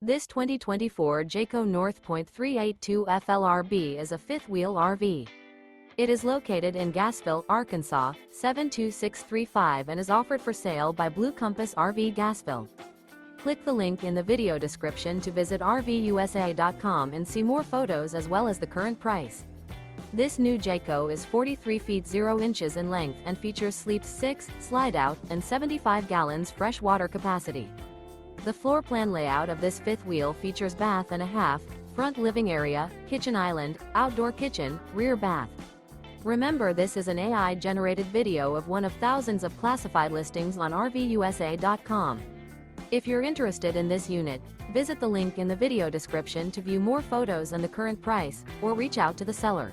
This 2024 Jayco North Point 382 FLRB is a fifth-wheel RV. It is located in Gassville, Arkansas, 72635 and is offered for sale by Blue Compass RV Gassville. Click the link in the video description to visit RVUSA.com and see more photos as well as the current price. This new Jayco is 43 feet 0 inches in length and features sleeps 6, slide-out, and 75 gallons fresh water capacity. The floor plan layout of this fifth wheel features bath and a half, front living area, kitchen island, outdoor kitchen, rear bath. Remember, this is an AI-generated video of one of thousands of classified listings on RVUSA.com. If you're interested in this unit, visit the link in the video description to view more photos and the current price, or reach out to the seller.